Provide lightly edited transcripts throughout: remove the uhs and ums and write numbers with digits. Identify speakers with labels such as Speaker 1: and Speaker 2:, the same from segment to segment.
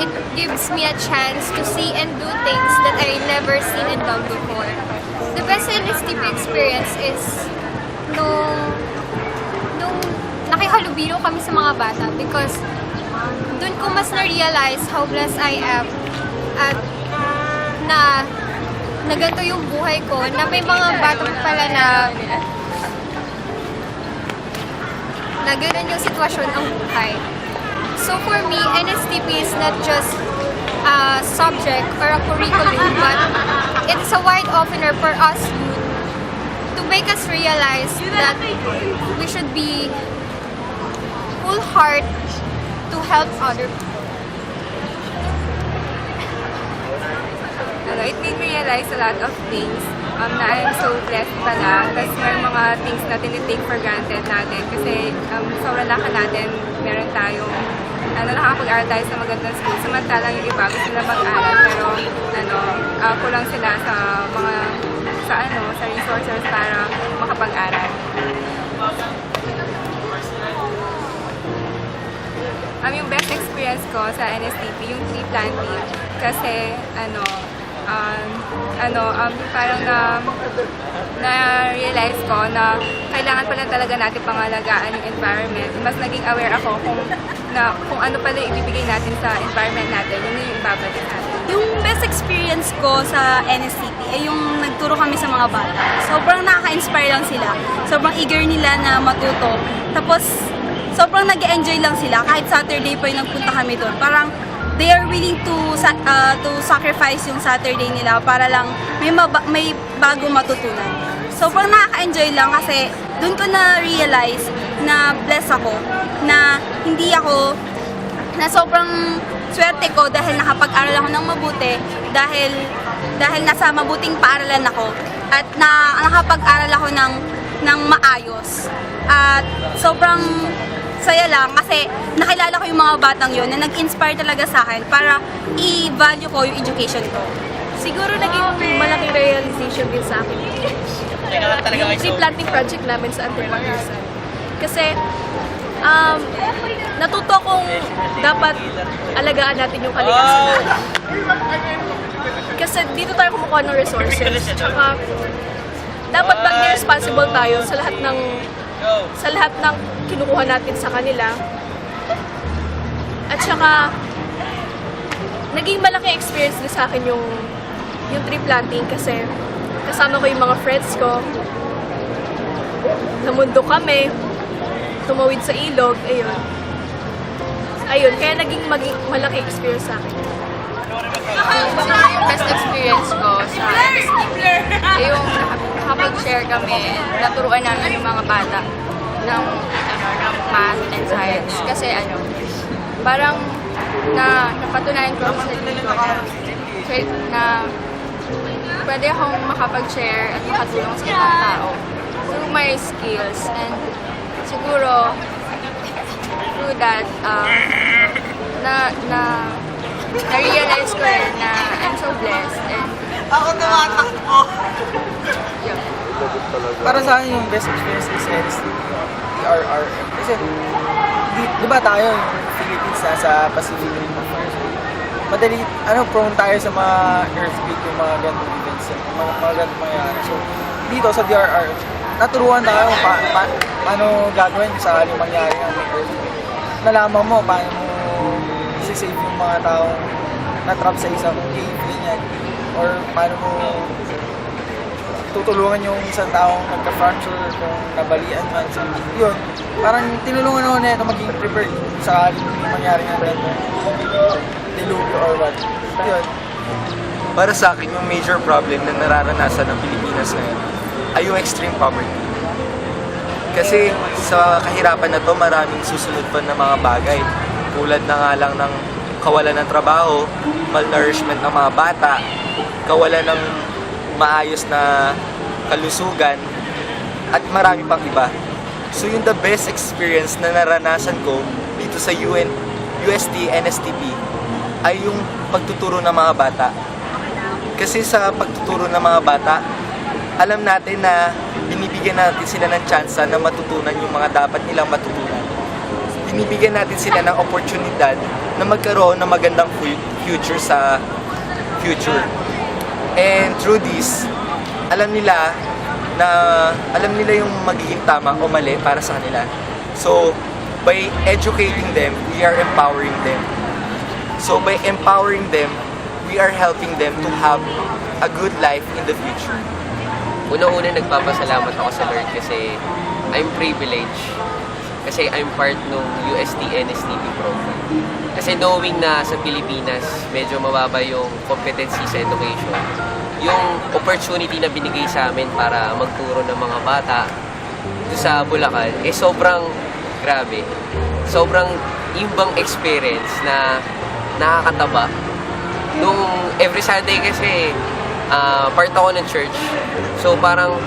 Speaker 1: it gives me a chance to see and do things that I never seen and done before. The best NSTP experience is nung nakihalubilo kami sa mga bata because dun ko mas na-realize how blessed I am at na ganito yung buhay ko, na may mga bata pala na ganun yung sitwasyon ang buhay. So for me, NSTP is not just a subject or a curriculum, but it's a wide opener for us youth to make us realize that we should be full heart to help other people.
Speaker 2: It made me realize a lot of things na I'm so blessed pala. Tapos may mga things na tinitake for granted natin kasi sobrang laka natin, meron tayong nakakapag-aral tayo sa magandang school. Samantalang yung iba gusto na mag-aral pero kulang sila sa resources para makapag-aral. Yung best experience ko sa NSTP, yung tree planting. Kasi, parang na-realize ko na kailangan pala talaga natin pangalagaan yung environment. Mas naging aware ako kung ano pala ibibigay natin sa environment natin, yun yung ibabalik natin.
Speaker 3: Yung best experience ko sa NSTP ay yung nagturo kami sa mga bata. Sobrang nakaka-inspire lang sila. Sobrang eager nila na matuto. Tapos, sobrang nag-enjoy lang sila. Kahit Saturday pa yung nagpunta kami doon. Parang, they are willing to sacrifice yung Saturday nila para lang may bago matutunan. Sobrang nakaka-enjoy lang kasi doon ko na-realize na blessed ako, na hindi ako, na sobrang swerte ko dahil nakapag-aral ako ng mabuti, dahil nasa mabuting paaralan ako, at nakapag-aral ako ng maayos. At sobrang saya lang kasi nakilala ko yung mga batang yun na nag-inspire talaga sa akin para i-value ko yung education ko.
Speaker 4: Siguro naging malaking realization din sa akin yung tree planting project namin sa Antipagrisan. Kasi natuto kong dapat alagaan natin yung kalikasan. Kasi dito tayo kumukuha ng resources. Tsaka dapat maging responsible tayo sa lahat ng kinukuha natin sa kanila. At saka naging malaking experience din sa akin yung tree planting kasi kasama ko yung mga friends ko. Namundo kami, tumawid sa ilog, ayun, kaya naging malaking experience sa akin.
Speaker 2: Yung best experience ko sa NSTP ay yung nakapag-share kami, naturuan namin yung mga bata ng math and science. Kasi parang napatunayan ko sa sarili ko na pwede akong makapag-share at makatulong sa ibang tao through my skills. And siguro through that, na-realize ko rin na I'm so blessed. And
Speaker 5: Ako tumatakbo!
Speaker 2: yun.
Speaker 5: Para sa akin yung best experience is NSTP, ERRM. Kasi, di ba tayo, yung Philippines nasa Pacific Rim of Fire. Madali, prone tayo sa mga earthquake, yung mga ganitong events, mga ganitong mangyayari. So, dito sa DRR, naturuan tayo kung paano gagawin sa sakaling mangyari ng may earthquake. Nalaman mo paano mo isi-save yung mga taong na-trap sa isang cave, ganyan. Or paano mo tutulungan yung isang taong nagka-fracture kung nabalian man. So, yun, parang tinulungan ako na ito maging prepared sa mangyari ng dilubyo or what. Yun.
Speaker 6: Para sa akin, yung major problem na nararanasan ng Pilipinas ngayon ay yung extreme poverty. Kasi sa kahirapan na to, maraming susunod pa na mga bagay. Tulad na nga lang ng kawalan ng trabaho, malnourishment ng mga bata, kawalan ng maayos na kalusugan, at marami pang iba. So yung the best experience na naranasan ko dito sa UST NSTP ay yung pagtuturo ng mga bata. Kasi sa pagtuturo ng mga bata, alam natin na binibigyan natin sila ng tsansa na matutunan yung mga dapat nilang matutunan. binibigyan natin sila ng oportunidad na magkaroon ng magandang future sa future. And through this, alam nila yung magiging tama o mali para sa kanila. So, by educating them, we are empowering them. So, by empowering them, we are helping them to have a good life in the future.
Speaker 7: Unang-una, nagpapasalamat ako sa Lord kasi I'm privileged. Kasi I'm part ng UST NSTP program. Kasi knowing na sa Pilipinas, medyo mababa yung competency sa education, yung opportunity na binigay sa amin para magturo ng mga bata dito sa Bulacan, sobrang grabe. Sobrang ibang experience na nakakataba. Nung every Sunday kasi, part ako ng church. So parang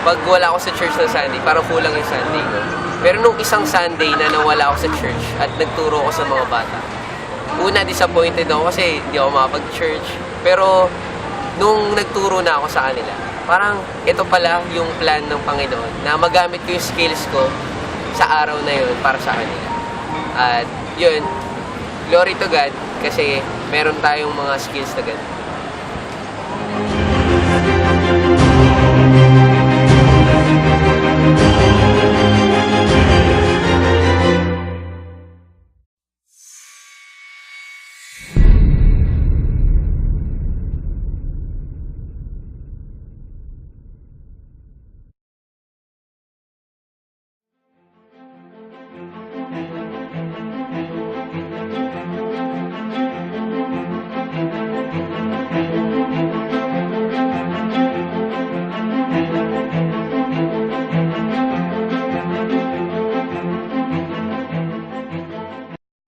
Speaker 7: pag wala ako sa church ng Sunday, parang kulang yung Sunday ko. Pero nung isang Sunday na nawala ako sa church at nagturo ako sa mga bata, una disappointed ako kasi hindi ako makapag-church. Pero nung nagturo na ako sa kanila, parang ito pala yung plan ng Panginoon na magamit ko yung skills ko sa araw na yun para sa kanila. At yun, glory to God kasi meron tayong mga skills na ganun.